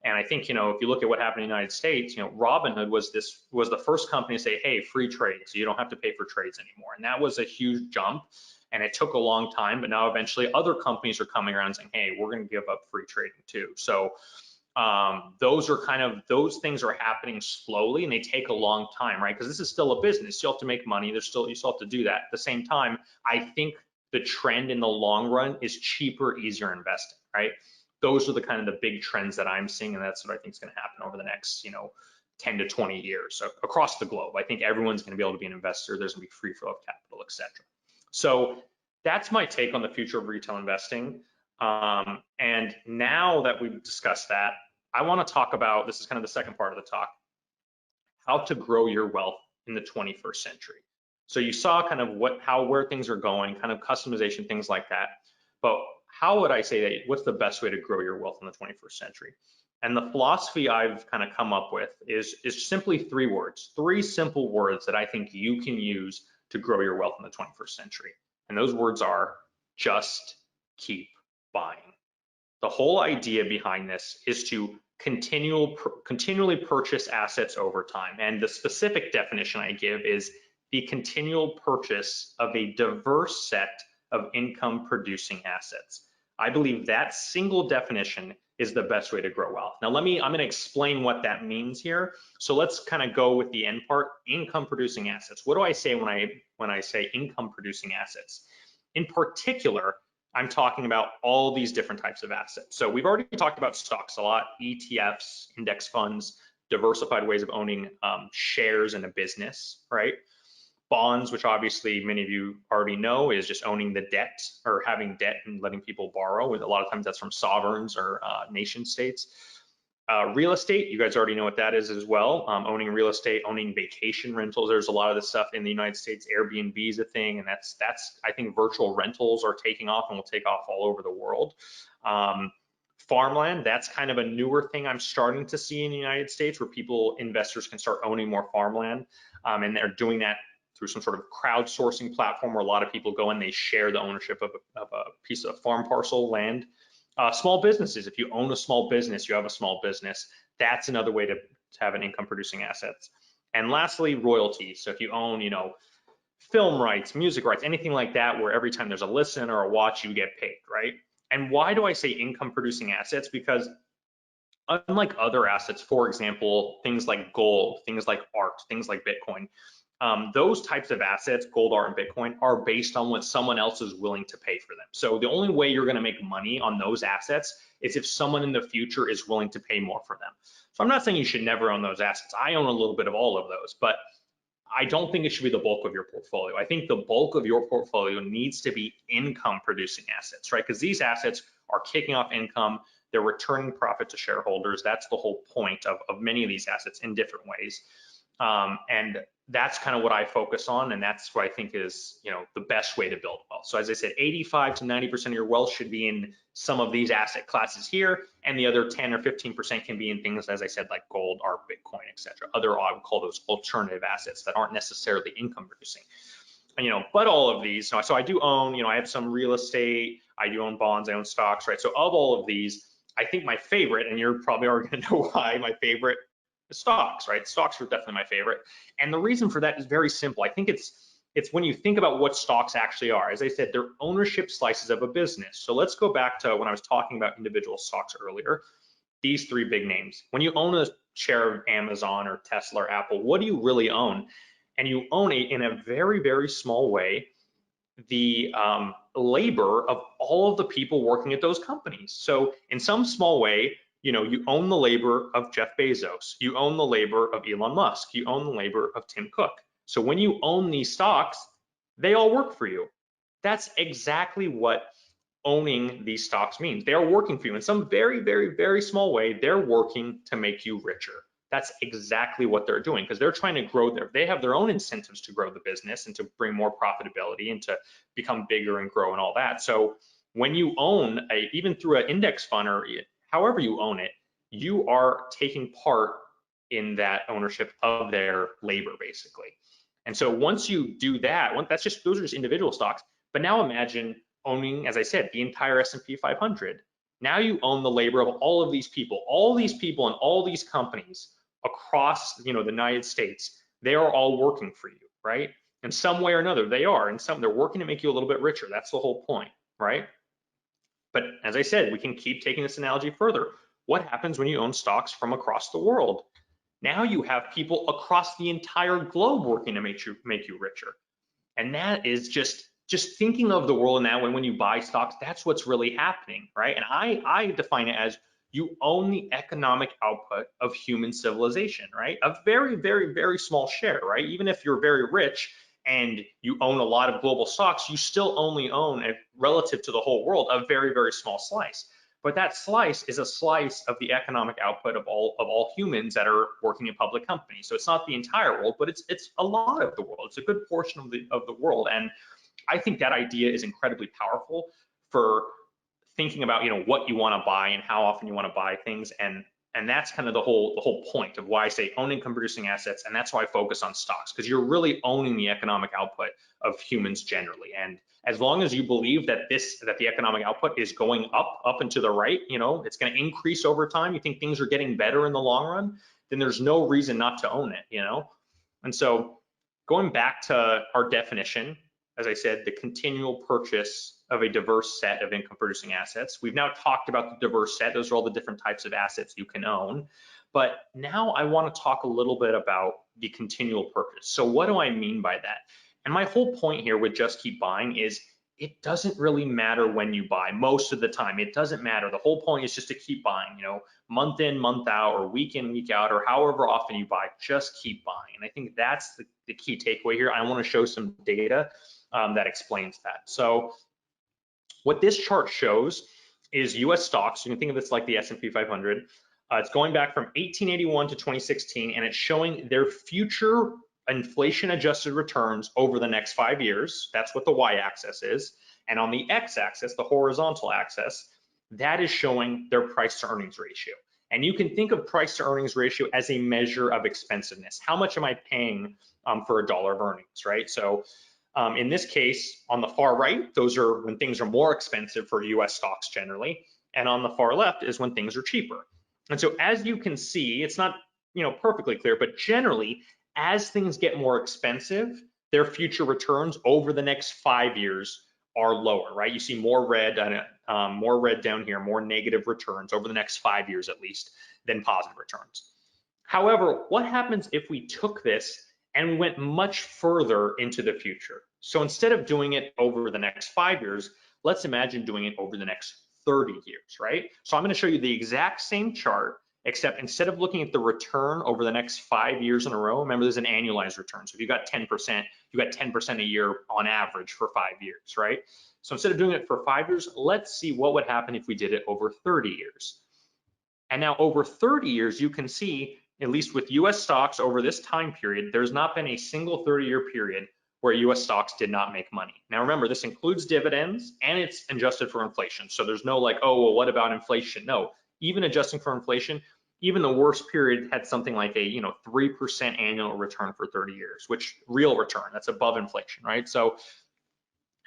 And I think, if you look at what happened in the United States, Robinhood was the first company to say, hey, free trade, so you don't have to pay for trades anymore. And that was a huge jump, and it took a long time, but now eventually other companies are coming around saying, hey, we're going to give up free trading too. So those things are happening slowly, and they take a long time, right? Because this is still a business. You have to make money. You still have to do that. At the same time, I think the trend in the long run is cheaper, easier investing, right? Those are the big trends that I'm seeing, and that's what I think is going to happen over the next 10 to 20 years across the globe. I think everyone's going to be able to be an investor. There's going to be free flow of capital, etc. So that's my take on the future of retail investing. And now that we've discussed that, I want to talk about, this is kind of the second part of the talk, how to grow your wealth in the 21st century. So you saw where things are going, kind of customization, things like that. But how would I say that, what's the best way to grow your wealth in the 21st century? And the philosophy I've kind of come up with is simply three simple words that I think you can use to grow your wealth in the 21st century. And those words are just keep buying. The whole idea behind this is to continually purchase assets over time. And the specific definition I give is the continual purchase of a diverse set of income producing assets. I believe that single definition is the best way to grow wealth. Now I'm going to explain what that means here. So let's kind of go with the end part, income producing assets. What do I say when I say income producing assets? In particular, I'm talking about all these different types of assets. So we've already talked about stocks a lot, ETFs, index funds, diversified ways of owning shares in a business, right? Bonds, which obviously many of you already know, is just owning the debt or having debt and letting people borrow. A lot of times that's from sovereigns or nation states. Real estate, you guys already know what that is as well. Owning real estate, owning vacation rentals. There's a lot of this stuff in the United States. Airbnb is a thing, and that's I think virtual rentals are taking off and will take off all over the world. Farmland, that's kind of a newer thing I'm starting to see in the United States, where investors can start owning more farmland, and they're doing that through some sort of crowdsourcing platform where a lot of people go and they share the ownership of a piece of farm parcel land. Small businesses, if you own a small business, you have a small business. That's another way to have an income producing assets. And lastly, royalties. So if you own, film rights, music rights, anything like that, where every time there's a listen or a watch, you get paid, right? And why do I say income producing assets? Because unlike other assets, for example, things like gold, things like art, things like Bitcoin, those types of assets, gold, art, and Bitcoin, are based on what someone else is willing to pay for them. So the only way you're going to make money on those assets is if someone in the future is willing to pay more for them. So I'm not saying you should never own those assets. I own a little bit of all of those, but I don't think it should be the bulk of your portfolio. I think the bulk of your portfolio needs to be income producing assets, right? Because these assets are kicking off income, they're returning profit to shareholders. That's the whole point of many of these assets in different ways. And that's kind of what I focus on, and that's what I think is, the best way to build wealth. So as I said, 85 to 90% of your wealth should be in some of these asset classes here, and the other 10 or 15% can be in things, as I said, like gold, art, Bitcoin, etc. I would call those alternative assets that aren't necessarily income producing. But all of these, so I do own, I have some real estate, I do own bonds, I own stocks, right? So of all of these, I think my favorite, and you're probably already going to know why, my favorite stocks, right? Stocks are definitely my favorite. And the reason for that is very simple. I think it's when you think about what stocks actually are. As I said, they're ownership slices of a business. So let's go back to when I was talking about individual stocks earlier, these three big names. When you own a share of Amazon or Tesla or Apple, what do you really own? And you own it in a very, very small way, the labor of all of the people working at those companies. So in some small way, you own the labor of Jeff Bezos, you own the labor of Elon Musk, you own the labor of Tim Cook. So when you own these stocks, they all work for you. That's exactly what owning these stocks means. They are working for you in some very, very, very small way. They're working to make you richer. That's exactly what they're doing because they're trying to grow they have their own incentives to grow the business and to bring more profitability and to become bigger and grow and all that. So when you own even through an index fund or however you own it, you are taking part in that ownership of their labor basically. And so once you do that, those are just individual stocks. But now imagine owning, as I said, the entire S&P 500. Now you own the labor of all of these people and all these companies across, the United States. They are all working for you, right? In some way or another, they are. And they're working to make you a little bit richer. That's the whole point, right? But as I said, we can keep taking this analogy further. What happens when you own stocks from across the world? Now you have people across the entire globe working to make you richer. And that is just thinking of the world now, and when you buy stocks, that's what's really happening, right? And I define it as you own the economic output of human civilization, right? A very, very, very small share, right? Even if you're very rich and you own a lot of global stocks, you still only own, relative to the whole world, a very, very small slice. But that slice is a slice of the economic output of all humans that are working in public companies. So it's not the entire world, but it's a lot of the world. It's a good portion of the world. And I think that idea is incredibly powerful for thinking about, what you want to buy and how often you want to buy things. And that's kind of the whole point of why I say own income producing assets. And that's why I focus on stocks, because you're really owning the economic output of humans generally. And as long as you believe that the economic output is going up and to the right, it's going to increase over time, you think things are getting better in the long run, then there's no reason not to own it, And so going back to our definition, as I said, the continual purchase of a diverse set of income producing assets. We've now talked about the diverse set. Those are all the different types of assets you can own. But now I want to talk a little bit about the continual purchase. So what do I mean by that? And my whole point here with just keep buying is it doesn't really matter when you buy. Most of the time, it doesn't matter. The whole point is just to keep buying, month in, month out, or week in, week out, or however often you buy, just keep buying. And I think that's the key takeaway here. I want to show some data that explains that. So what this chart shows is US stocks. You can think of this like the S&P 500. It's going back from 1881 to 2016, and it's showing their future inflation adjusted returns over the next 5 years. That's what the y-axis is. And on the x-axis, the horizontal axis, that is showing their price to earnings ratio. And you can think of price to earnings ratio as a measure of expensiveness. How much am I paying for a dollar of earnings, right? So in this case, on the far right, those are when things are more expensive for US stocks generally. And on the far left is when things are cheaper. And so as you can see, it's not perfectly clear, but generally, as things get more expensive, their future returns over the next 5 years are lower, right? You see more red down here, more negative returns over the next 5 years at least than positive returns. However, what happens if we took this and went much further into the future? So instead of doing it over the next 5 years, let's imagine doing it over the next 30 years, right? So I'm going to show you the exact same chart, except instead of looking at the return over the next 5 years in a row, remember there's an annualized return. So if you got 10%, you got 10% a year on average for 5 years, right? So instead of doing it for 5 years, let's see what would happen if we did it over 30 years. And now over 30 years, you can see, at least with US stocks over this time period, there's not been a single 30-year period where US stocks did not make money. Now remember, this includes dividends and it's adjusted for inflation. So there's no like, oh, well, what about inflation? No, even adjusting for inflation, even the worst period had something like a 3% annual return for 30 years, which real return, that's above inflation, right? So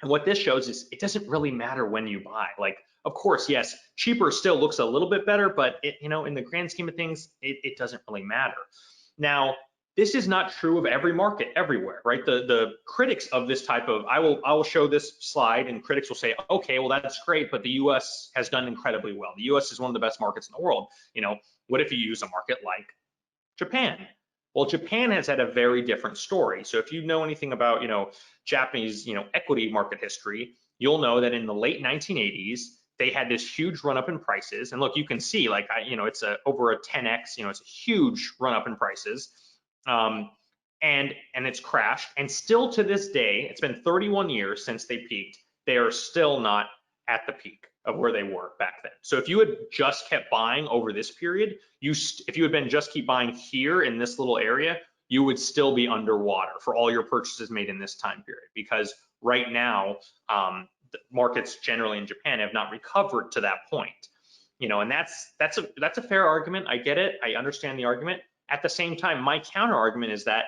and what this shows is it doesn't really matter when you buy. Like, of course, yes, cheaper still looks a little bit better, but in the grand scheme of things, it doesn't really matter. Now, this is not true of every market everywhere, right? The critics of this type of, I will show this slide and critics will say, okay, well, that's great, but the US has done incredibly well. The US is one of the best markets in the world. What if you use a market like Japan? Well, Japan has had a very different story. So if you know anything about, Japanese, equity market history, you'll know that in the late 1980s, they had this huge run up in prices. And look, you can see like, it's over a 10x, it's a huge run up in prices. And it's crashed. And still to this day, it's been 31 years since they peaked. they are still not at the peak of where they were back then. So if you had just kept buying over this period, if you had been just keep buying here in this little area, you would still be underwater for all your purchases made in this time period, because right now the markets generally in Japan have not recovered to that point. You know, and that's a fair argument. I get it. I understand the argument. At the same time, my counter argument is that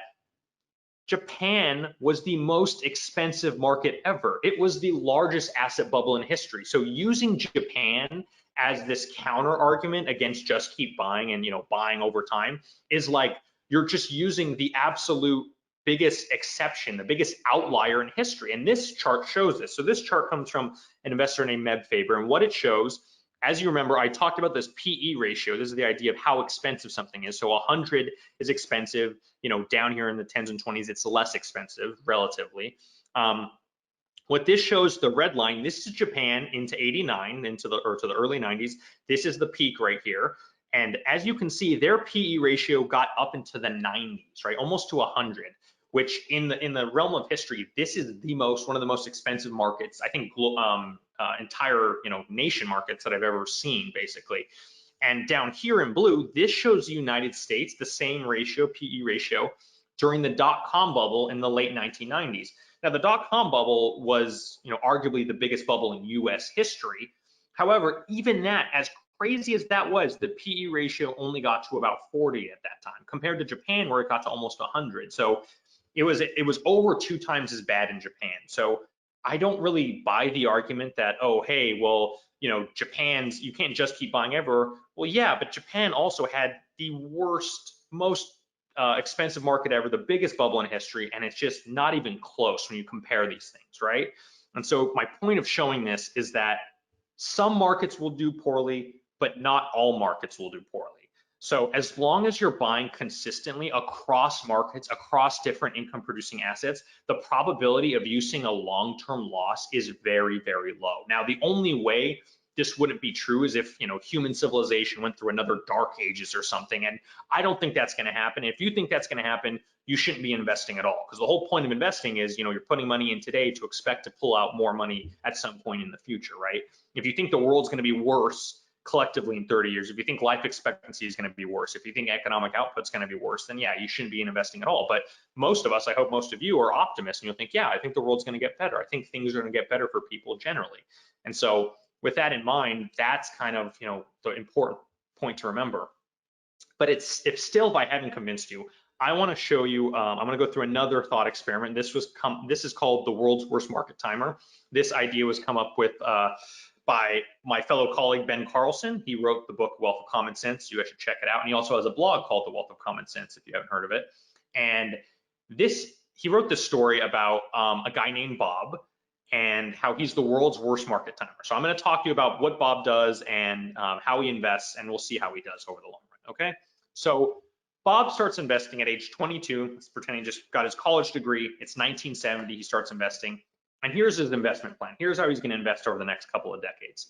Japan was the most expensive market ever. It was the largest asset bubble in history. So using Japan as this counter argument against just keep buying and, you know, buying over time is like you're just using the absolute biggest exception, the biggest outlier in history. And this chart shows this. So this chart comes from an investor named Meb Faber, and what it shows, as you remember, I talked about this PE ratio. This is the idea of how expensive something is. So 100 is expensive. You know, down here in the 10s and 20s, it's less expensive relatively. What this shows, the red line, this is Japan into 89, to the early 90s. This is the peak right here. And as you can see, their PE ratio got up into the 90s, right? Almost to 100, which in the realm of history, this is one of the most expensive markets, I think, entire, you know, nation markets that I've ever seen, basically. And down here in blue, this shows the United States, the same ratio, PE ratio, during the dot-com bubble in the late 1990s. Now, the dot-com bubble was, you know, arguably the biggest bubble in US history. However, even that, as crazy as that was, the PE ratio only got to about 40 at that time, compared to Japan, where it got to almost 100. So it was over 2 times as bad in Japan. So I don't really buy the argument that, oh, hey, well, you know, you can't just keep buying ever. Well, yeah, but Japan also had the worst, most expensive market ever, the biggest bubble in history, and it's just not even close when you compare these things, right? And so my point of showing this is that some markets will do poorly, but not all markets will do poorly. So as long as you're buying consistently across markets, across different income producing assets, the probability of you seeing a long-term loss is very, very low. Now, the only way this wouldn't be true is if, you know, human civilization went through another dark ages or something. And I don't think that's going to happen. If you think that's going to happen, you shouldn't be investing at all, because the whole point of investing is, you know, you're putting money in today to expect to pull out more money at some point in the future, right? If you think the world's going to be worse collectively in 30 years, if you think life expectancy is going to be worse, if you think economic output's going to be worse, then yeah, you shouldn't be investing at all. But most of us, I hope most of you, are optimists, and you'll think, yeah, I think the world's going to get better. I think things are going to get better for people generally. And so with that in mind, that's kind of, you know, the important point to remember. But if still, if I haven't convinced you, I want to show you, I'm going to go through another thought experiment. This is called the world's worst market timer. This idea was come up with by my fellow colleague, Ben Carlson. He wrote the book Wealth of Common Sense. You guys should check it out. And he also has a blog called The Wealth of Common Sense, if you haven't heard of it. And he wrote this story about a guy named Bob and how he's the world's worst market timer. So I'm going to talk to you about what Bob does and how he invests, and we'll see how he does over the long run, okay? So Bob starts investing at age 22. Let's pretend he just got his college degree. It's 1970, he starts investing. And here's his investment plan. Here's how he's going to invest over the next couple of decades.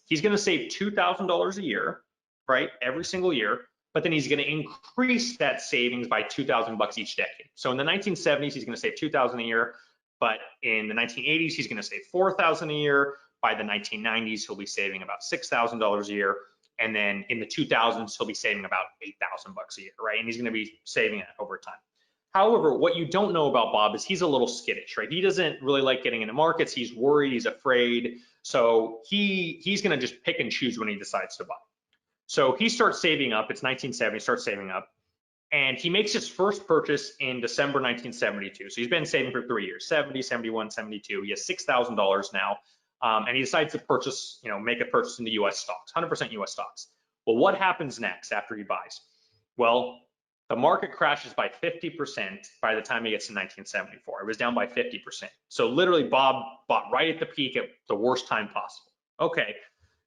He's going to save $2,000 a year, right, every single year, but then he's going to increase that savings by $2,000 each decade. So in the 1970s, he's going to save $2,000 a year, but in the 1980s, he's going to save $4,000 a year. By the 1990s, he'll be saving about $6,000 a year. And then in the 2000s, he'll be saving about $8,000 a year, right? And he's going to be saving it over time. However, what you don't know about Bob is he's a little skittish, right? He doesn't really like getting into markets. He's worried, he's afraid. So he's going to just pick and choose when he decides to buy. So he starts saving up. It's 1970, starts saving up. And he makes his first purchase in December 1972. So he's been saving for 3 years, 70, 71, 72. He has $6,000 now. And he decides to purchase, you know, make a purchase in the US stocks, 100% US stocks. Well, what happens next after he buys? Well, the market crashes by 50% by the time he gets to 1974. It was down by 50%. So literally Bob bought right at the peak at the worst time possible. Okay,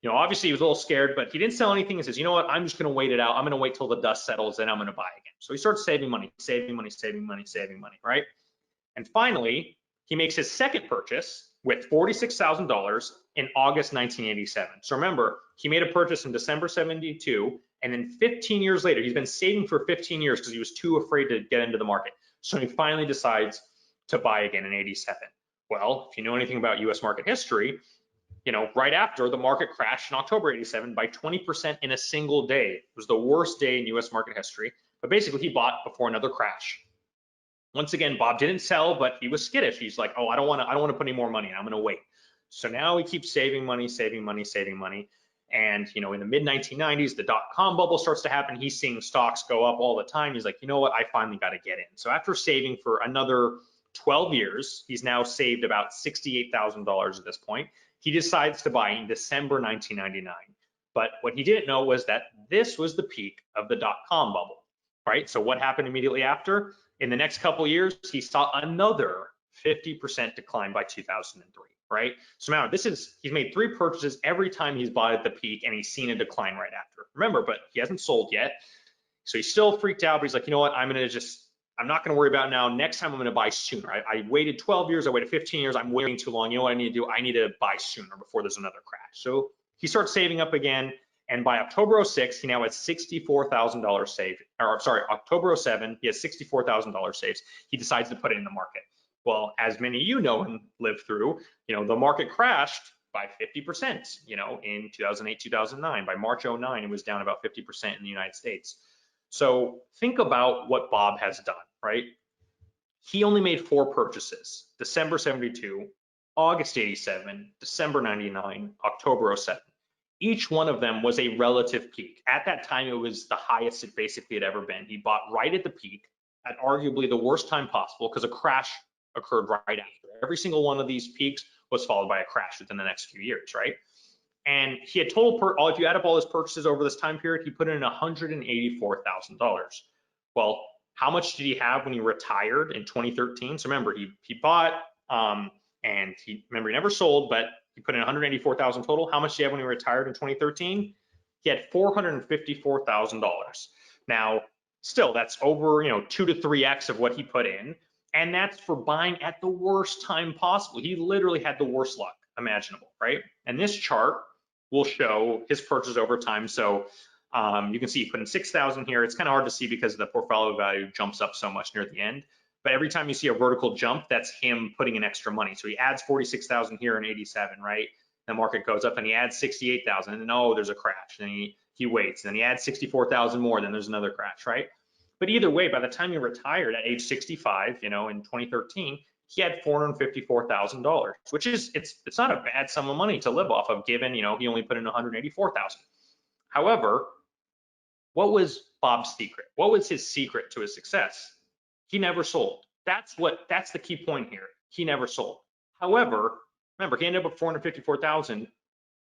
you know, obviously he was a little scared, but he didn't sell anything. He says, you know what, I'm just gonna wait it out. I'm gonna wait till the dust settles, then I'm gonna buy again. So he starts saving money, saving money, saving money, saving money, right? And finally, he makes his second purchase with $46,000 in August 1987. So remember, he made a purchase in December 72, and then 15 years later, he's been saving for 15 years because he was too afraid to get into the market. So he finally decides to buy again in 87. Well, if you know anything about US market history, right after the market crashed in October 87 by 20% in a single day. It was the worst day in US market history, but basically he bought before another crash. Once again, Bob didn't sell, but he was skittish. He's like, oh, I don't want to put any more money in. I'm going to wait. So now he keeps saving money, saving money, saving money. And, in the mid 1990s, the dot-com bubble starts to happen. He's seeing stocks go up all the time. He's like, you know what? I finally got to get in. So after saving for another 12 years, he's now saved about $68,000 at this point. He decides to buy in December 1999. But what he didn't know was that this was the peak of the dot-com bubble, right? So what happened immediately after? In the next couple of years, he saw another 50% decline by 2003, right? So now he's made 3 purchases every time he's bought at the peak, and he's seen a decline right after. Remember, but he hasn't sold yet. So he's still freaked out, but he's like, you know what? I'm not going to worry about it now. Next time I'm going to buy sooner. I waited 12 years. I waited 15 years. I'm waiting too long. You know what I need to do? I need to buy sooner before there's another crash. So he starts saving up again. And by October 06, he now has $64,000 saved. Or sorry, October 07, he has $64,000 saved. He decides to put it in the market. Well, as many of you know and lived through, the market crashed by 50%, in 2008, 2009. By March 09, it was down about 50% in the United States. So think about what Bob has done, right? He only made 4 purchases: December 72, August 87, December 99, October 07. Each one of them was a relative peak. At that time, it was the highest it basically had ever been. He bought right at the peak at arguably the worst time possible, because a crash occurred right after. Every single one of these peaks was followed by a crash within the next few years, right? And he had if you add up all his purchases over this time period, he put in $184,000. Well, how much did he have when he retired in 2013? So remember, he bought, and he never sold, but he put in $184,000 total. How much did he have when he retired in 2013? He had $454,000. Now, still, that's over 2 to 3x of what he put in, and that's for buying at the worst time possible. He literally had the worst luck imaginable, right? And this chart will show his purchase over time. So you can see he put in 6,000 here. It's kind of hard to see because the portfolio value jumps up so much near the end. But every time you see a vertical jump, that's him putting in extra money. So he adds 46,000 here in 87, right? The market goes up, and he adds 68,000, and then there's a crash. And he waits, and then he adds 64,000 more, then there's another crash, right? But either way, by the time he retired at age 65, in 2013, he had $454,000, which is it's not a bad sum of money to live off of, given he only put in 184,000. However, what was Bob's secret? What was his secret to his success? He never sold. That's the key point here. He never sold. However, remember, he ended up with 454,000.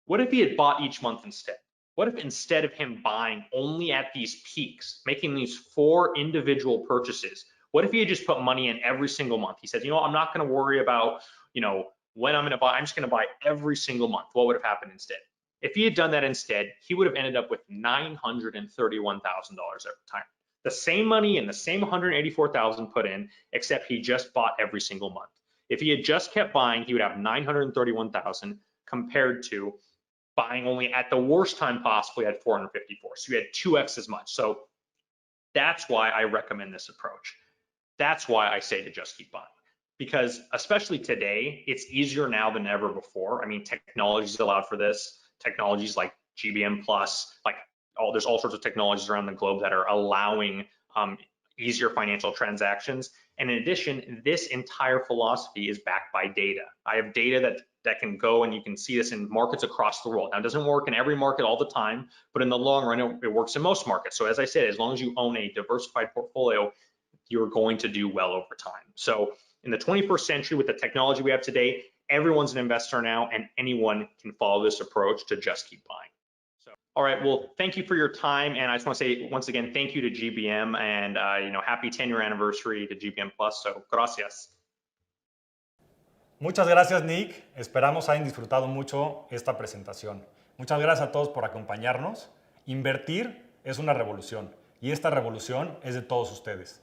What if he had bought each month instead? What if instead of him buying only at these peaks, making these 4 individual purchases, what if he had just put money in every single month? He said, I'm not going to worry about, when I'm going to buy. I'm just going to buy every single month. What would have happened instead? If he had done that instead, he would have ended up with $931,000 at retirement. The same money and the same 184,000 put in, except he just bought every single month. If he had just kept buying, he would have 931,000 compared to buying only at the worst time possible. He had 454. So you had 2x as much. So that's why I recommend this approach. That's why I say to just keep buying, because especially today, it's easier now than ever before. I mean, technology is allowed for this. Technologies like GBM plus, there's all sorts of technologies around the globe that are allowing easier financial transactions. And in addition, this entire philosophy is backed by data. I have data that can go, and you can see this in markets across the world. Now, it doesn't work in every market all the time, but in the long run, it works in most markets. So as I said, as long as you own a diversified portfolio, you're going to do well over time. So in the 21st century, with the technology we have today, everyone's an investor now, and anyone can follow this approach to just keep buying. All right, well, thank you for your time. And I just want to say, once again, thank you to GBM, and happy 10-year anniversary to GBM Plus. So, gracias. Muchas gracias, Nick. Esperamos hayan disfrutado mucho esta presentación. Muchas gracias a todos por acompañarnos. Invertir es una revolución, y esta revolución es de todos ustedes.